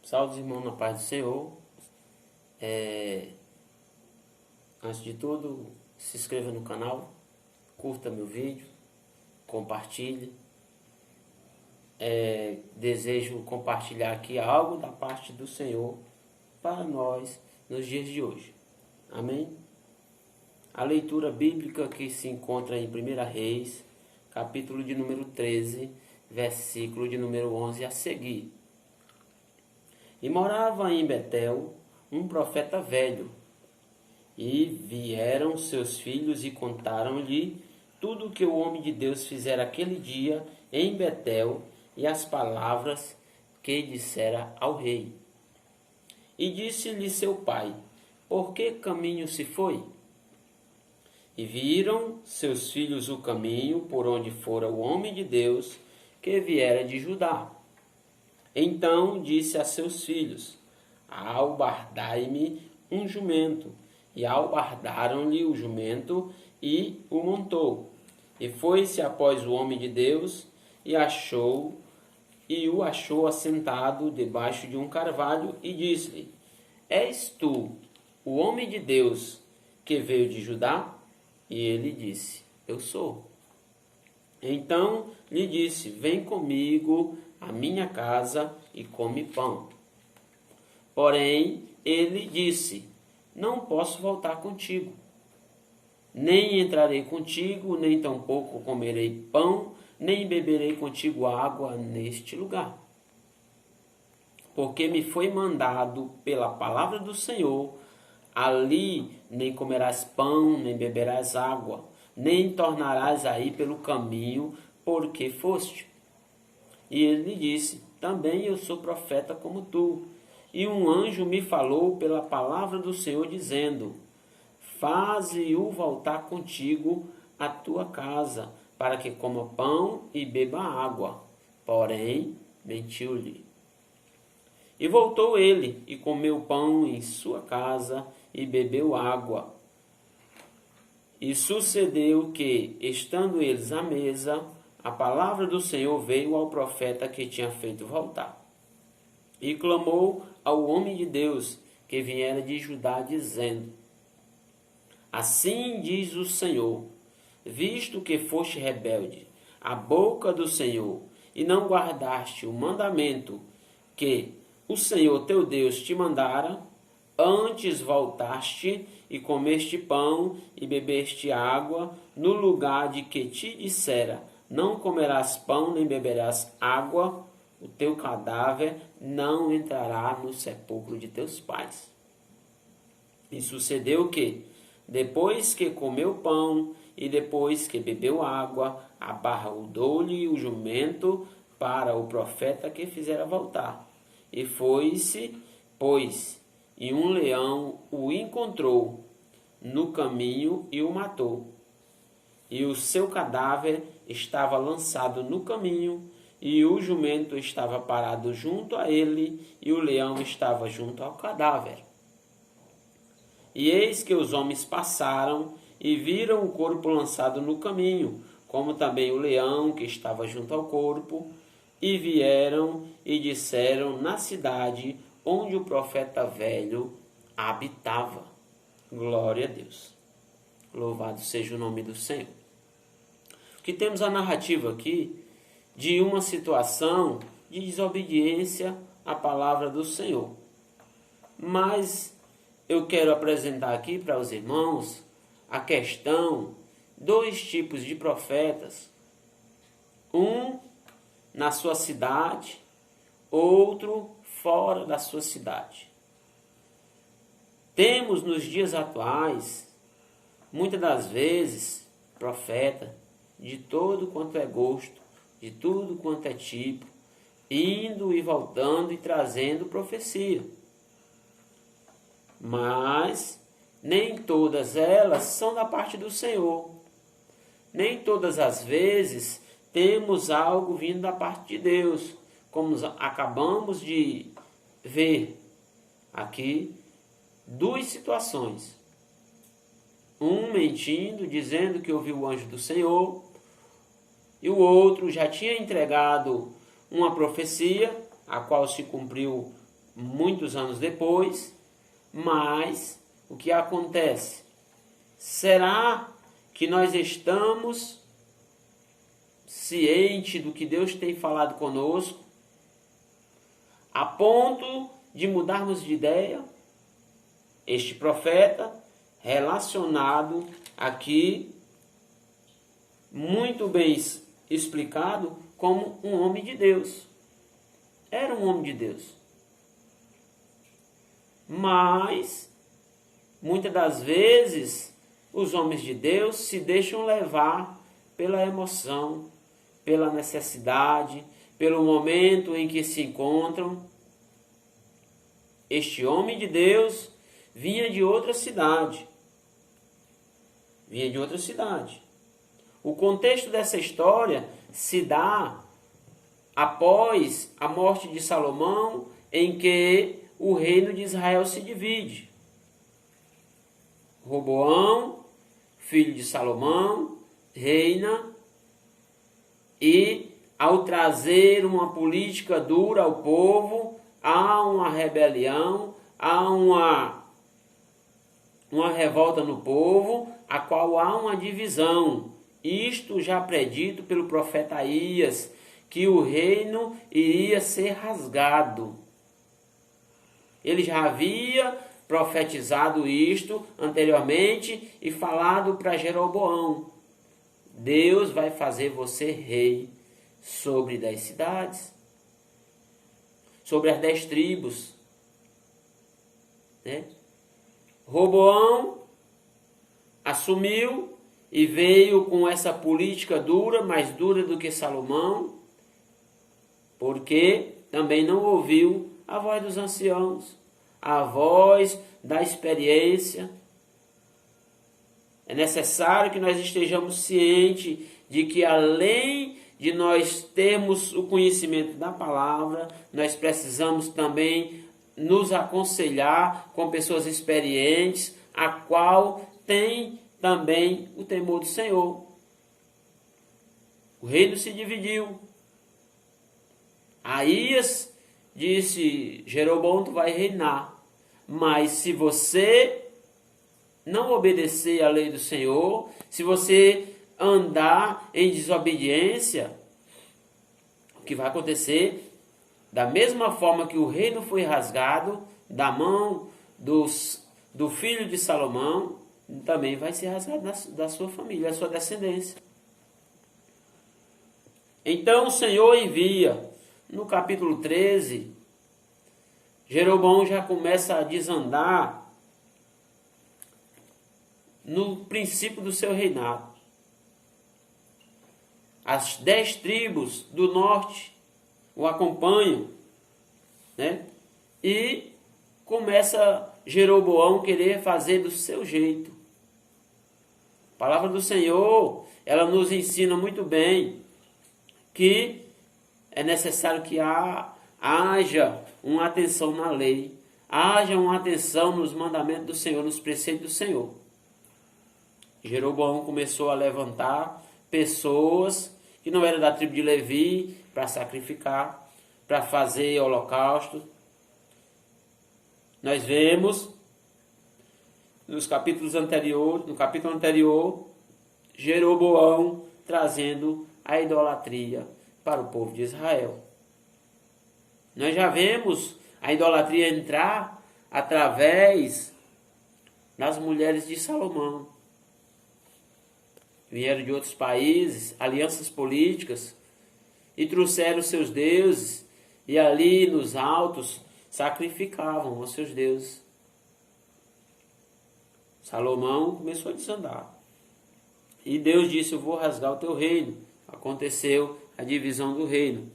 Salve, irmão, na paz do Senhor. Antes de tudo, se inscreva no canal, curta meu vídeo, compartilhe. Desejo compartilhar aqui algo da parte do Senhor para nós nos dias de hoje. Amém? A leitura bíblica que se encontra em 1 Reis, capítulo de número 13, versículo de número 11 a seguir. E morava em Betel um profeta velho, e vieram seus filhos e contaram-lhe tudo o que o homem de Deus fizera aquele dia em Betel e as palavras que dissera ao rei. E disse-lhe seu pai: por que caminho se foi? E viram seus filhos o caminho por onde fora o homem de Deus que viera de Judá. Então disse a seus filhos: albardai-me um jumento. E albardaram-lhe o jumento e o montou. E foi-se após o homem de Deus e o achou assentado debaixo de um carvalho e disse-lhe: és tu o homem de Deus que veio de Judá? E ele disse: eu sou. Então lhe disse: vem comigo à minha casa e come pão. Porém ele disse: não posso voltar contigo, nem entrarei contigo, nem tampouco comerei pão, nem beberei contigo água neste lugar. Porque me foi mandado pela palavra do Senhor: ali nem comerás pão, nem beberás água, nem tornarás aí pelo caminho por que foste. E ele lhe disse: também eu sou profeta como tu. E um anjo me falou pela palavra do Senhor, dizendo: faze-o voltar contigo à tua casa, para que coma pão e beba água. Porém, mentiu-lhe. E voltou ele, e comeu pão em sua casa, e bebeu água. E sucedeu que, estando eles à mesa, a palavra do Senhor veio ao profeta que tinha feito voltar. E clamou ao homem de Deus que viera de Judá, dizendo: assim diz o Senhor, visto que foste rebelde à boca do Senhor, e não guardaste o mandamento que o Senhor teu Deus te mandara, antes voltaste e comeste pão e bebeste água, no lugar de que te dissera: não comerás pão nem beberás água, o teu cadáver não entrará no sepulcro de teus pais. E sucedeu que, depois que comeu pão e depois que bebeu água, abarrudou-lhe o jumento para o profeta que fizera voltar. E foi-se, pois, e um leão o encontrou no caminho e o matou. E o seu cadáver estava lançado no caminho, e o jumento estava parado junto a ele, e o leão estava junto ao cadáver. E eis que os homens passaram e viram o corpo lançado no caminho, como também o leão que estava junto ao corpo, e vieram e disseram na cidade onde o profeta velho habitava. Glória a Deus. Louvado seja o nome do Senhor. Que temos a narrativa aqui de uma situação de desobediência à palavra do Senhor. Mas eu quero apresentar aqui para os irmãos a questão, dois tipos de profetas. Um na sua cidade, outro fora da sua cidade. Temos nos dias atuais, muitas das vezes, profeta de todo quanto é gosto, de tudo quanto é tipo, indo e voltando e trazendo profecia. Mas nem todas elas são da parte do Senhor. Nem todas as vezes temos algo vindo da parte de Deus, como acabamos de ver aqui, duas situações. Um mentindo, dizendo que ouviu o anjo do Senhor, e o outro já tinha entregado uma profecia, a qual se cumpriu muitos anos depois, mas o que acontece? Será que nós estamos cientes do que Deus tem falado conosco, a ponto de mudarmos de ideia? Este profeta, relacionado aqui, muito bem explicado, como um homem de Deus. Era um homem de Deus. Mas, muitas das vezes, os homens de Deus se deixam levar pela emoção, pela necessidade, pelo momento em que se encontram. Este homem de Deus vinha de outra cidade. Vinha de outra cidade. O contexto dessa história se dá após a morte de Salomão, em que o reino de Israel se divide. Roboão, filho de Salomão, reina e, ao trazer uma política dura ao povo, há uma rebelião, há uma revolta no povo, a qual há uma divisão. Isto já predito pelo profeta Aías, que o reino iria ser rasgado. Ele já havia profetizado isto anteriormente e falado para Jeroboão: Deus vai fazer você rei sobre 10 cidades, sobre as 10 tribos. Né? Roboão assumiu e veio com essa política dura, mais dura do que Salomão, porque também não ouviu a voz dos anciãos, a voz da experiência. É necessário que nós estejamos cientes de que, além de nós termos o conhecimento da palavra, nós precisamos também nos aconselhar com pessoas experientes, a qual tem também o temor do Senhor. O reino se dividiu. Aías disse: Jeroboão, tu vai reinar, mas se você não obedecer à lei do Senhor, se você andar em desobediência, o que vai acontecer? Da mesma forma que o reino foi rasgado da mão do filho de Salomão, também vai ser rasgado da sua família, da sua descendência. Então o Senhor envia. No capítulo 13, Jeroboão já começa a desandar no princípio do seu reinado. As 10 tribos do norte o acompanham, né? E começa Jeroboão querer fazer do seu jeito. A palavra do Senhor, ela nos ensina muito bem que é necessário que haja uma atenção na lei, haja uma atenção nos mandamentos do Senhor, nos preceitos do Senhor. Jeroboão começou a levantar pessoas que não eram da tribo de Levi para sacrificar, para fazer holocausto. Nós vemos no capítulo anterior, Jeroboão trazendo a idolatria para o povo de Israel. Nós já vemos a idolatria entrar através das mulheres de Salomão. Vieram de outros países, alianças políticas, e trouxeram seus deuses, e ali nos altos sacrificavam aos seus deuses. Salomão começou a desandar. E Deus disse: eu vou rasgar o teu reino. Aconteceu a divisão do reino.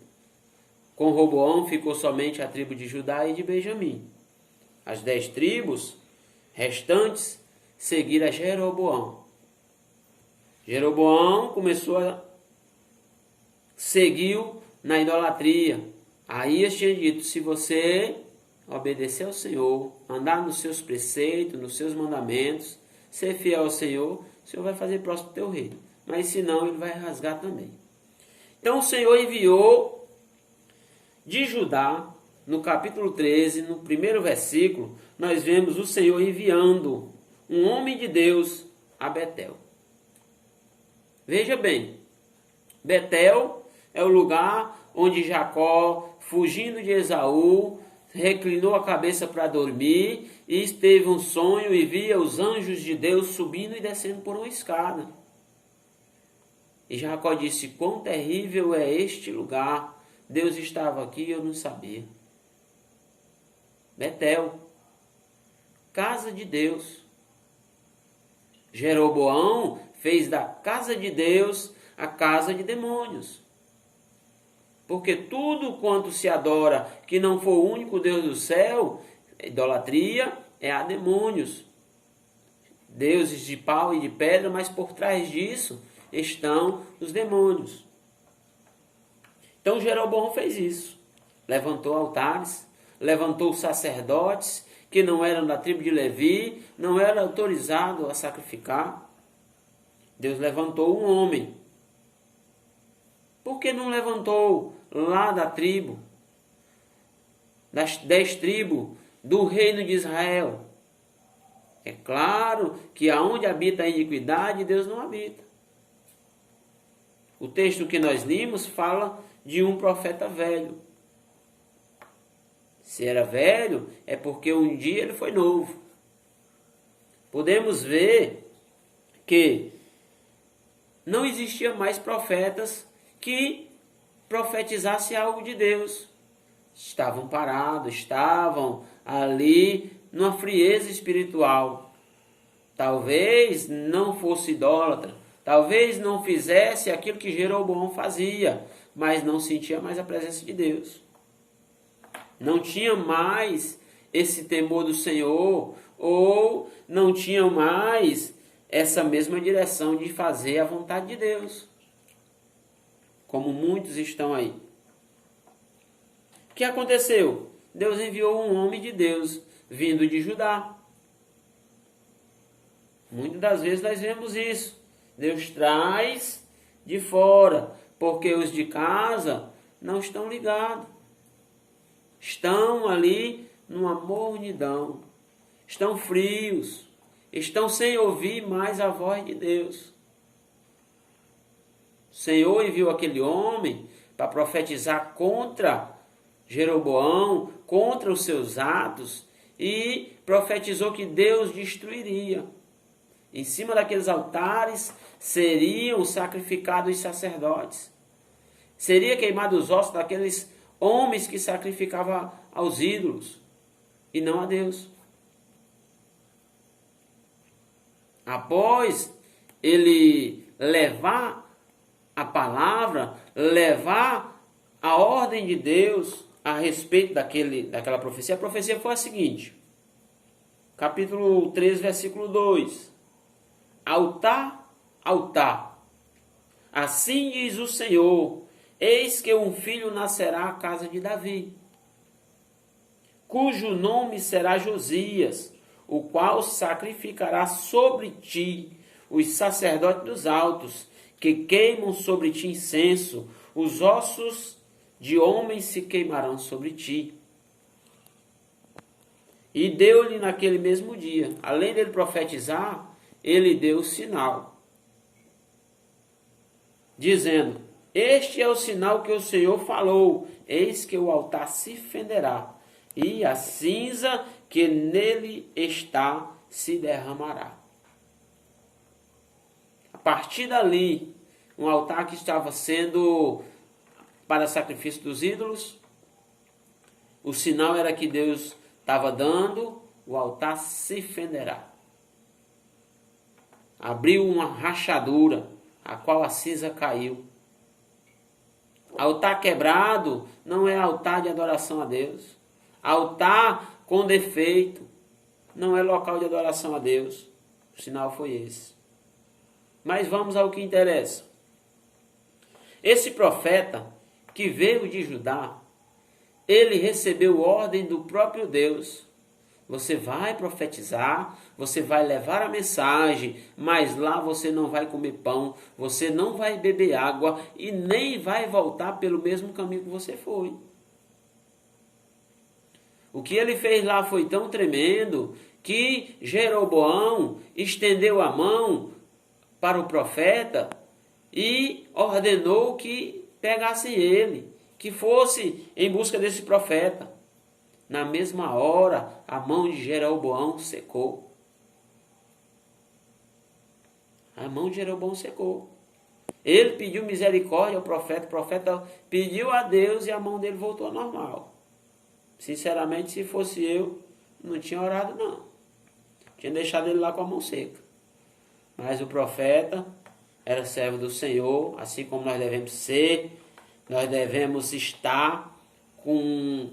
Com Roboão ficou somente a tribo de Judá e de Benjamim. As 10 tribos restantes seguiram a Jeroboão. Jeroboão seguiu na idolatria. Aías tinha dito: se você obedecer ao Senhor, andar nos seus preceitos, nos seus mandamentos, ser fiel ao Senhor, o Senhor vai fazer próximo do teu reino. Mas se não, ele vai rasgar também. Então o Senhor enviou de Judá no capítulo 13, no primeiro versículo, nós vemos o Senhor enviando um homem de Deus a Betel. Veja bem, Betel é o lugar onde Jacó, fugindo de Esaú, reclinou a cabeça para dormir e teve um sonho e via os anjos de Deus subindo e descendo por uma escada. E Jacó disse: quão terrível é este lugar, Deus estava aqui e eu não sabia. Betel, casa de Deus. Jeroboão fez da casa de Deus a casa de demônios. Porque tudo quanto se adora que não for o único Deus do céu, idolatria, é a demônios. Deuses de pau e de pedra, mas por trás disso estão os demônios. Então Jeroboão fez isso. Levantou altares, levantou sacerdotes que não eram da tribo de Levi, não eram autorizados a sacrificar. Deus levantou um homem. Por que não levantou lá da tribo, das 10 tribos do reino de Israel? É claro que aonde habita a iniquidade, Deus não habita. O texto que nós limos fala de um profeta velho. Se era velho, é porque um dia ele foi novo. Podemos ver que não existia mais profetas que profetizassem algo de Deus. Estavam parados, estavam ali numa frieza espiritual. Talvez não fosse idólatra, talvez não fizesse aquilo que Jeroboão fazia, mas não sentia mais a presença de Deus. Não tinha mais esse temor do Senhor, ou não tinha mais essa mesma direção de fazer a vontade de Deus, como muitos estão aí. O que aconteceu? Deus enviou um homem de Deus vindo de Judá. Muitas das vezes nós vemos isso. Deus traz de fora, porque os de casa não estão ligados. Estão ali numa mornidão. Estão frios. Estão sem ouvir mais a voz de Deus. O Senhor enviou aquele homem para profetizar contra Jeroboão, contra os seus atos, e profetizou que Deus destruiria. Em cima daqueles altares seriam sacrificados os sacerdotes. Seria queimados os ossos daqueles homens que sacrificavam aos ídolos e não a Deus. Após ele levar a palavra, levar a ordem de Deus a respeito daquela profecia, a profecia foi a seguinte: capítulo 13, versículo 2. Altar, altar, assim diz o Senhor, eis que um filho nascerá à casa de Davi, cujo nome será Josias, o qual sacrificará sobre ti os sacerdotes dos altos, que queimam sobre ti incenso, os ossos de homens se queimarão sobre ti. E deu-lhe naquele mesmo dia, além dele profetizar, ele deu o sinal, dizendo: este é o sinal que o Senhor falou, eis que o altar se fenderá, e a cinza que nele está se derramará. A partir dali, um altar que estava sendo para sacrifício dos ídolos, o sinal era que Deus estava dando, o altar se fenderá. Abriu uma rachadura, a qual a cinza caiu. Altar quebrado não é altar de adoração a Deus. Altar com defeito não é local de adoração a Deus. O sinal foi esse. Mas vamos ao que interessa. Esse profeta que veio de Judá, ele recebeu ordem do próprio Deus. Você vai profetizar, você vai levar a mensagem, mas lá você não vai comer pão, você não vai beber água e nem vai voltar pelo mesmo caminho que você foi. O que ele fez lá foi tão tremendo que Jeroboão estendeu a mão para o profeta e ordenou que pegassem ele, que fosse em busca desse profeta. Na mesma hora, a mão de Jeroboão secou. A mão de Jeroboão secou. Ele pediu misericórdia ao profeta, o profeta pediu a Deus e a mão dele voltou ao normal. Sinceramente, se fosse eu, não tinha orado não. Tinha deixado ele lá com a mão seca. Mas o profeta era servo do Senhor, assim como nós devemos ser, nós devemos estar com...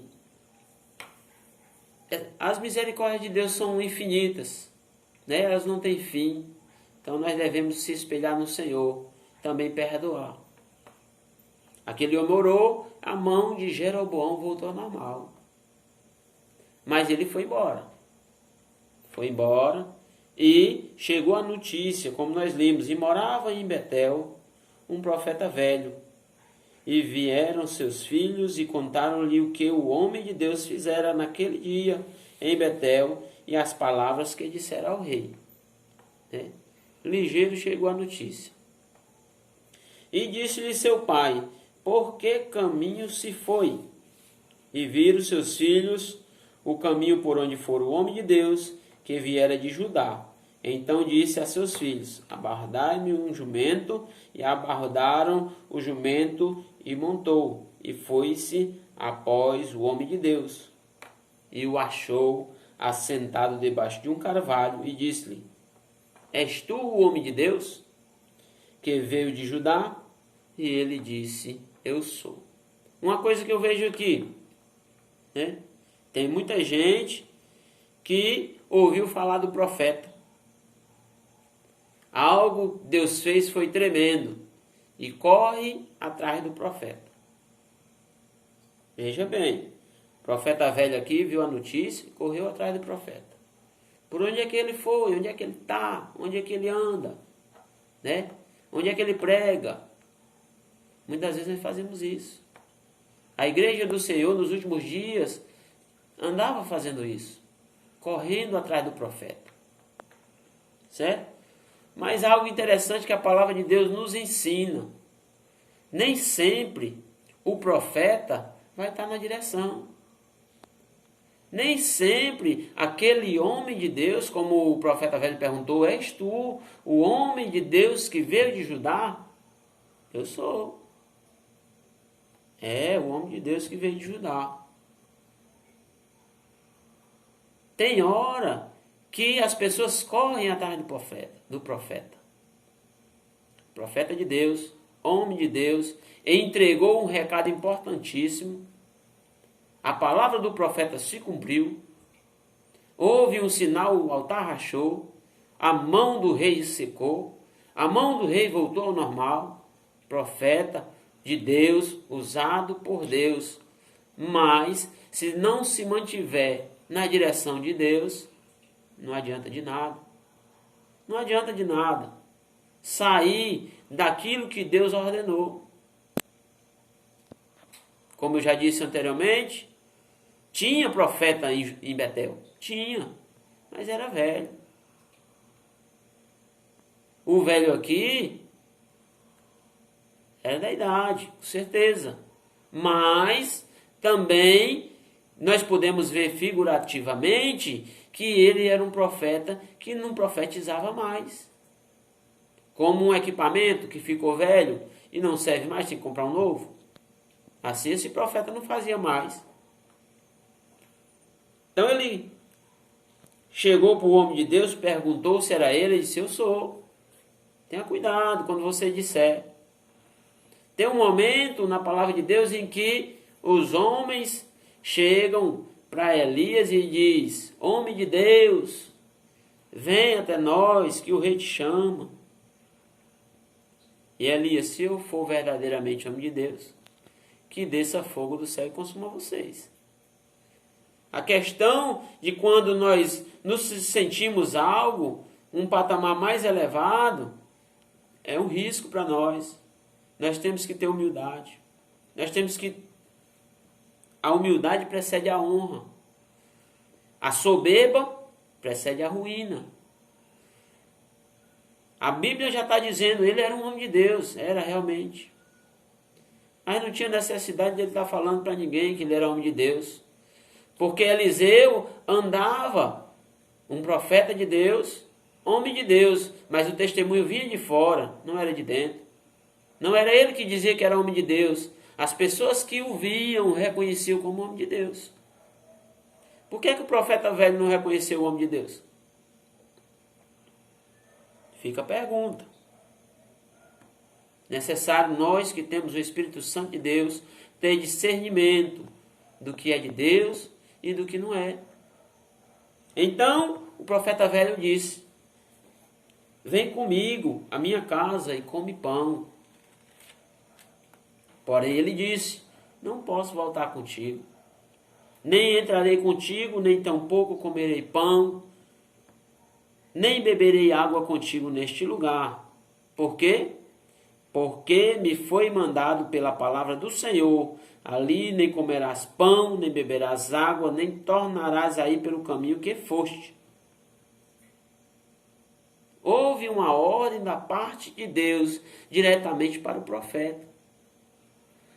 As misericórdias de Deus são infinitas, né? Elas não têm fim. Então nós devemos se espelhar no Senhor, também perdoar. Aquele homem orou, a mão de Jeroboão voltou ao normal. Mas ele foi embora. Foi embora e chegou a notícia, como nós lemos, e morava em Betel um profeta velho. E vieram seus filhos e contaram-lhe o que o homem de Deus fizera naquele dia em Betel e as palavras que dissera ao rei. Né? Ligeiro chegou a notícia. E disse-lhe seu pai, por que caminho se foi? E viram seus filhos o caminho por onde fora o homem de Deus, que viera de Judá. Então disse a seus filhos, abardai-me um jumento, e abardaram o jumento, e montou, e foi-se após o homem de Deus. E o achou assentado debaixo de um carvalho, e disse-lhe, és tu o homem de Deus, que veio de Judá? E ele disse, eu sou. Uma coisa que eu vejo aqui, né? Tem muita gente que ouviu falar do profeta. Algo Deus fez foi tremendo e corre atrás do profeta. Veja bem, o profeta velho aqui viu a notícia e correu atrás do profeta. Por onde é que ele foi? Onde é que ele está? Onde é que ele anda? Né? Onde é que ele prega? Muitas vezes nós fazemos isso. A igreja do Senhor nos últimos dias andava fazendo isso, correndo atrás do profeta. Certo? Mas algo interessante que a palavra de Deus nos ensina. Nem sempre o profeta vai estar na direção. Nem sempre aquele homem de Deus, como o profeta velho perguntou, és tu o homem de Deus que veio de Judá? Eu sou. É, o homem de Deus que veio de Judá. Tem hora que as pessoas correm atrás do profeta. Profeta de Deus, homem de Deus, entregou um recado importantíssimo. A palavra do profeta se cumpriu. Houve um sinal, o altar rachou. A mão do rei secou. A mão do rei voltou ao normal. Profeta de Deus, usado por Deus. Mas, se não se mantiver na direção de Deus, não adianta de nada. Não adianta de nada sair daquilo que Deus ordenou. Como eu já disse anteriormente, tinha profeta em Betel. Tinha, mas era velho. O velho aqui era da idade, com certeza. Mas também nós podemos ver figurativamente que ele era um profeta que não profetizava mais. Como um equipamento que ficou velho e não serve mais, tem que comprar um novo. Assim esse profeta não fazia mais. Então ele chegou para o homem de Deus, perguntou se era ele, e disse, eu sou. Tenha cuidado quando você disser. Tem um momento na palavra de Deus em que os homens chegam para Elias e diz, homem de Deus, vem até nós que o rei te chama. E Elias, se eu for verdadeiramente homem de Deus, que desça fogo do céu e consuma vocês. A questão de quando nós nos sentimos algo, um patamar mais elevado, é um risco para nós. Nós temos que ter humildade. Nós temos que... A humildade precede a honra. A soberba precede a ruína. A Bíblia já está dizendo, ele era um homem de Deus, era realmente. Mas não tinha necessidade de ele estar falando para ninguém que ele era homem de Deus. Porque Eliseu andava, um profeta de Deus, homem de Deus, mas o testemunho vinha de fora, não era de dentro. Não era ele que dizia que era homem de Deus. As pessoas que o viam, o reconheciam como homem de Deus. Por que o profeta velho não reconheceu o homem de Deus? Fica a pergunta. Necessário nós que temos o Espírito Santo de Deus ter discernimento do que é de Deus e do que não é. Então o profeta velho disse: vem comigo à minha casa e come pão. Porém ele disse: não posso voltar contigo. Nem entrarei contigo, nem tampouco comerei pão, nem beberei água contigo neste lugar. Por quê? Porque me foi mandado pela palavra do Senhor, ali nem comerás pão, nem beberás água, nem tornarás a ir pelo caminho que foste. Houve uma ordem da parte de Deus diretamente para o profeta.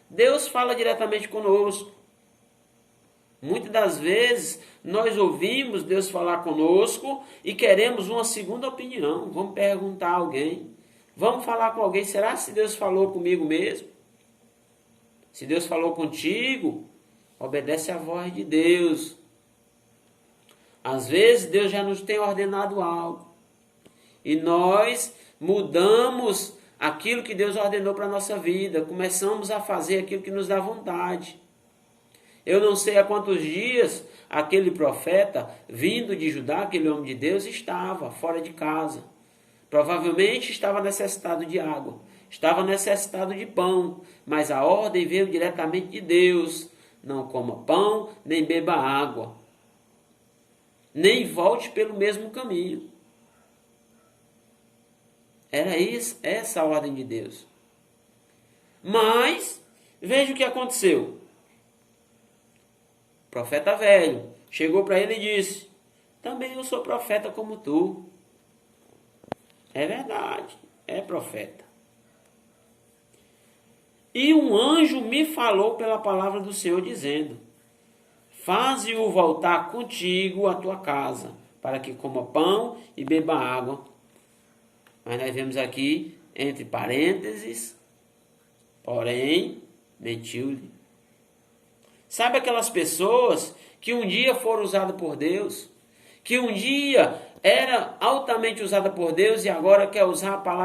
Deus fala diretamente conosco. Muitas das vezes nós ouvimos Deus falar conosco e queremos uma segunda opinião. Vamos perguntar a alguém. Vamos falar com alguém. Será que Deus falou comigo mesmo? Se Deus falou contigo, obedece à voz de Deus. Às vezes Deus já nos tem ordenado algo. E nós mudamos aquilo que Deus ordenou para a nossa vida. Começamos a fazer aquilo que nos dá vontade. Eu não sei há quantos dias aquele profeta, vindo de Judá, aquele homem de Deus, estava fora de casa. Provavelmente estava necessitado de água, estava necessitado de pão, mas a ordem veio diretamente de Deus: não coma pão, nem beba água, nem volte pelo mesmo caminho. Era essa a ordem de Deus. Mas, veja o que aconteceu. O profeta velho chegou para ele e disse: também eu sou profeta como tu. É verdade, é profeta. E um anjo me falou pela palavra do Senhor, dizendo: faze-o voltar contigo à tua casa, para que coma pão e beba água. Mas nós vemos aqui, entre parênteses, porém, mentiu-lhe. Sabe aquelas pessoas que um dia foram usadas por Deus, que um dia era altamente usada por Deus e agora quer usar a palavra